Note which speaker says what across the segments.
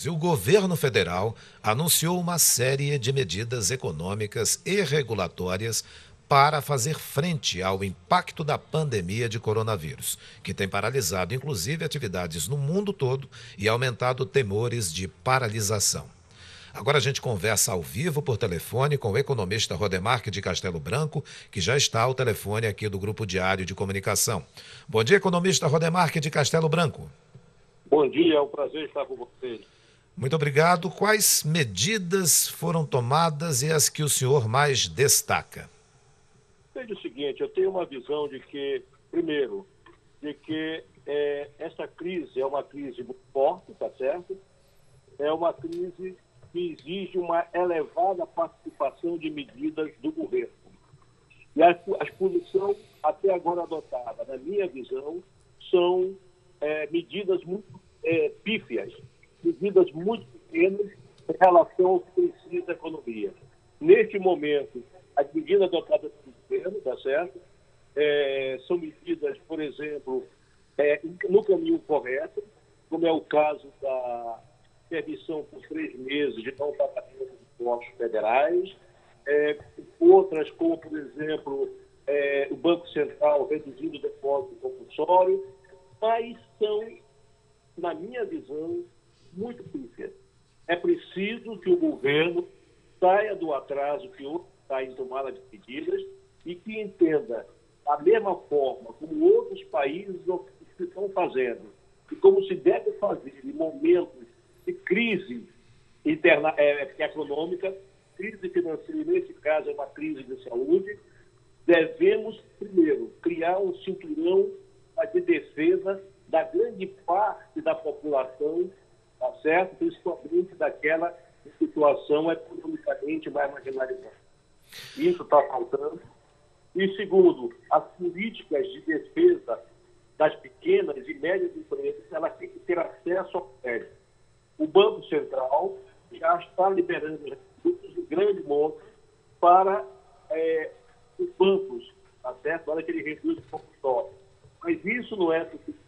Speaker 1: E o governo federal anunciou uma série de medidas econômicas e regulatórias para fazer frente ao impacto da pandemia de coronavírus, que tem paralisado inclusive atividades no mundo todo e aumentado temores de paralisação. Agora a gente conversa ao vivo por telefone com o economista Rodemarque de Castelo Branco, que já está ao telefone aqui do Grupo Diário de Comunicação. Bom dia, economista Rodemarque de Castelo Branco.
Speaker 2: Bom dia, é um prazer estar com vocês.
Speaker 1: Muito obrigado. Quais medidas foram tomadas e as que o senhor mais destaca?
Speaker 2: Veja o seguinte, eu tenho uma visão de que, primeiro, essa crise é uma crise muito forte, tá certo? É uma crise que exige uma elevada participação de medidas do governo. E a posição até agora adotada, na minha visão, são medidas muito pífias, medidas muito pequenas em relação ao que precisa da economia. Neste momento, as medidas adotadas pelo governo, tá certo? São medidas, por exemplo, no caminho correto, como é o caso da permissão por 3 meses de não pagamento de impostos federais, outras como, por exemplo, o Banco Central reduzindo o depósito compulsório, mas são, na minha visão, muito pífias. É preciso que o governo saia do atraso que hoje está em tomada de medidas e que entenda, da mesma forma como outros países estão fazendo, e como se deve fazer em momentos de crise econômica, crise financeira, nesse caso é uma crise de saúde, devemos, primeiro, criar um cinturão de defesa da grande parte da população, tá certo? Principalmente daquela situação economicamente mais marginalizada. Isso está faltando. E, segundo, as políticas de defesa das pequenas e médias empresas, elas têm que ter acesso ao crédito. O Banco Central já está liberando recursos de grande monte para os bancos, tá certo? Para que ele reduza o compulsório. Mas isso não é suficiente.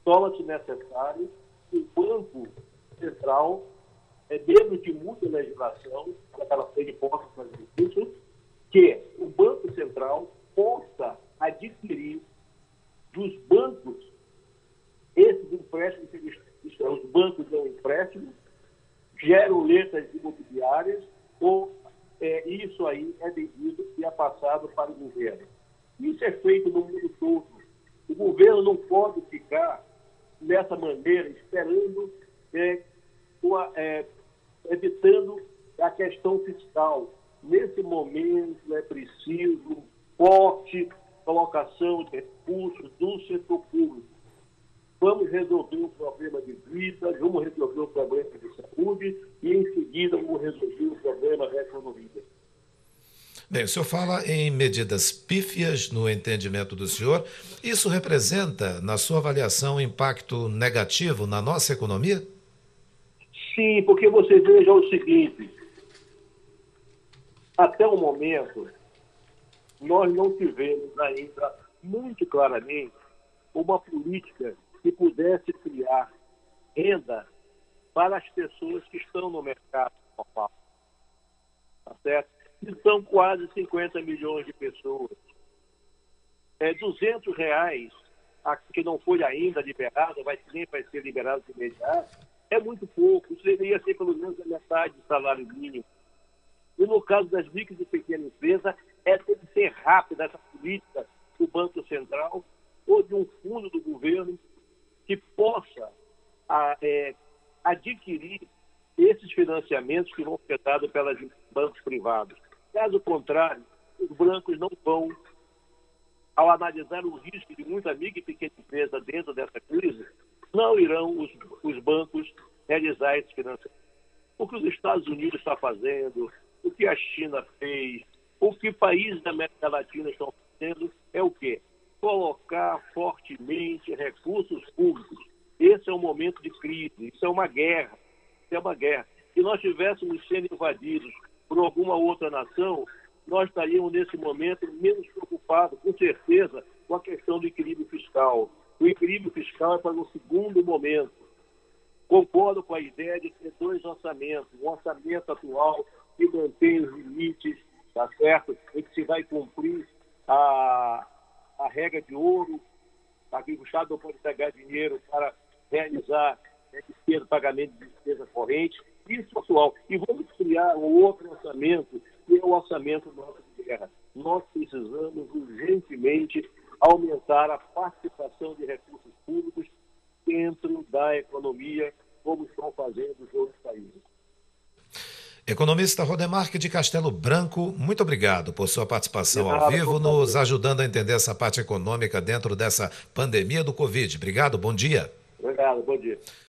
Speaker 2: Torna-se necessário que o Banco Central, mesmo que mude a legislação, para que ela possa fazer isso, que o Banco Central possa adquirir dos bancos esses empréstimos que os bancos dão empréstimo, geram letras imobiliárias, ou isso aí é devido e é passado para o governo. Isso é feito no mundo todo. O governo não pode ficar dessa maneira, esperando, evitando a questão fiscal. Nesse momento é preciso forte colocação de recursos do setor público. Vamos resolver o problema de vidas, vamos resolver o problema de saúde e, em seguida, vamos resolver o problema da economia.
Speaker 1: Bem, o senhor fala em medidas pífias no entendimento do senhor. Isso representa, na sua avaliação, um impacto negativo na nossa economia?
Speaker 2: Sim, porque você veja o seguinte, até o momento, nós não tivemos ainda muito claramente uma política que pudesse criar renda para as pessoas que estão no mercado formal. Tá certo? E são quase 50 milhões de pessoas. R$200, que não foi ainda liberado, nem vai ser liberado de imediato, é muito pouco. Isso deveria ser pelo menos a metade do salário mínimo. E no caso das micro e pequenas empresas, tem que ser rápida essa política do Banco Central ou de um fundo do governo que possa adquirir esses financiamentos que vão ser dados pelos bancos privados. Caso contrário, os bancos não vão, ao analisar o risco de muita micro e pequena empresa dentro dessa crise, não irão os bancos realizar esse financiamento. O que os Estados Unidos estão fazendo, o que a China fez, o que países da América Latina estão fazendo é o quê? Colocar fortemente recursos públicos. Esse é um momento de crise, isso é uma guerra. Isso é uma guerra. Se nós estivéssemos sendo invadidos por alguma outra nação, nós estaríamos, nesse momento, menos preocupados, com certeza, com a questão do equilíbrio fiscal. O equilíbrio fiscal é para um segundo momento. Concordo com a ideia de ter dois orçamentos, um orçamento atual que mantém os limites, tá certo? E que se vai cumprir a regra de ouro, para que o Estado não pode pegar dinheiro para realizar despesa, pagamento de despesa corrente, isso atual. E vamos criar um outro orçamento, que é o orçamento nosso de guerra. Nós precisamos urgentemente aumentar a participação de recursos públicos dentro da economia, como estão fazendo os outros países.
Speaker 1: Economista Rodemarque de Castelo Branco, muito obrigado por sua participação ao vivo, nos ajudando a entender essa parte econômica dentro dessa pandemia do Covid. Obrigado, bom dia.
Speaker 2: Obrigado, bom dia.